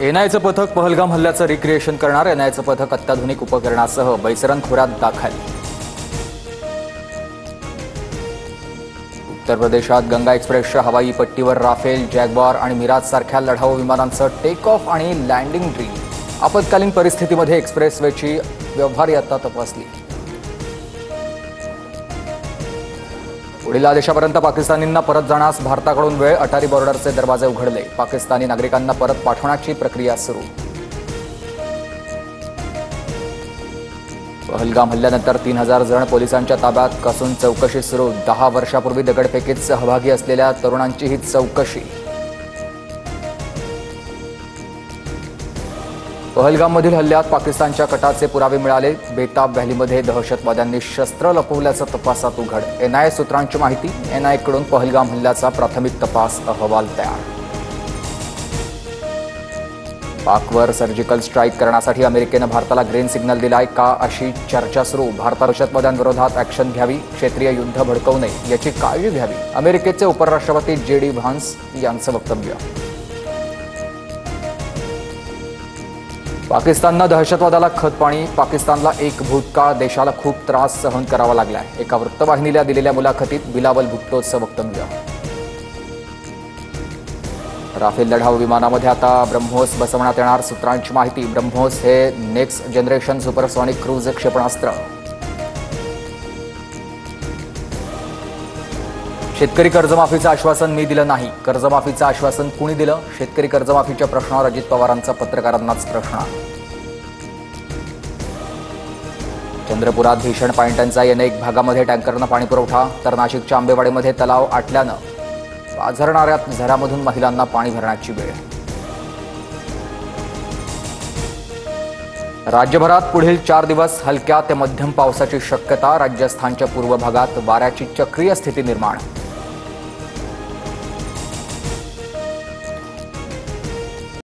एनआयचं पथक पहलगाम हल्ल्याचं रिक्रिएशन करणार. एनआयचं पथक अत्याधुनिक उपकरणासह बैसरन खोऱ्यात दाखल. उत्तर प्रदेशात गंगा एक्सप्रेसच्या हवाई पट्टीवर राफेल, जॅग्वार आणि मिराज सारख्या लढाऊ विमानांचं टेक ऑफ आणि लँडिंग ड्रील. आपत्कालीन परिस्थितीमध्ये एक्सप्रेसवेची व्यवहार्यता तपासली. पुढील आदेशापर्यंत पाकिस्तानींना परत जाण्यास भारताकडून वेळ. अटारी बॉर्डरचे दरवाजे उघडले. पाकिस्तानी नागरिकांना परत पाठवण्याची प्रक्रिया सुरू. पहलगाम हल्ल्यानंतर 3000 जण पोलिसांच्या ताब्यात कसून चौकशी सुरू. 10 वर्षापूर्वी दगडफेकीत सहभागी असलेल्या तरुणांची ही चौकशी. पहलगाममधील हल्ल्यात पाकिस्तानच्या कटाचे पुरावे मिळाले. बेताब व्हॅलीमध्ये दहशतवाद्यांनी शस्त्र लपवल्याचं तपासात उघड. एनआयए सूत्रांची माहिती. एनआयएकडून पहलगाम हल्ल्याचा प्राथमिक तपास अहवाल तयार. पाकवर सर्जिकल स्ट्राईक करण्यासाठी अमेरिकेनं भारताला ग्रीन सिग्नल दिलाय का, अशी चर्चा सुरू. भारतात दहशतवाद्यांविरोधात ॲक्शन घ्यावी, क्षेत्रीय युद्ध भडकवू नये याची काळजी घ्यावी. अमेरिकेचे उपराष्ट्रपती JD व्हान्स यांचं वक्तव्य. पाकिस्ताननं दहशतवादाला खतपाणी. पाकिस्तानला एक भूतकाळ, देशाला खूप त्रास सहन करावा लागलाय. एका वृत्तवाहिनीला दिलेल्या मुलाखतीत बिलावल भुट्टोचं वक्तव्य. राफेल लढाऊ विमानामध्ये आता ब्रह्मोस बसवण्यात येणार. सूत्रांची माहिती. ब्रह्मोस हे नेक्स्ट जनरेशन सुपरसॉनिक क्रूज क्षेपणास्त्र. शेतकरी कर्जमाफीचं आश्वासन मी दिलं नाही. कर्जमाफीचं आश्वासन कुणी दिलं? शेतकरी कर्जमाफीच्या प्रश्नावर अजित पवारांचा पत्रकारांनाच प्रश्न. चंद्रपुरात भीषण पाणी टंचाई. अनेक भागामध्ये टँकरनं पाणी पुरवठा. तर नाशिकच्या आंबेवाडीमध्ये तलाव आटल्यानं पाझरणाऱ्या झऱ्यामधून महिलांना पाणी भरण्याची वेळ. राज्यभरात पुढील 4 दिवस हलक्या ते मध्यम पावसाची शक्यता. राजस्थानच्या पूर्व भागात वाऱ्याची चक्रीय स्थिती निर्माण.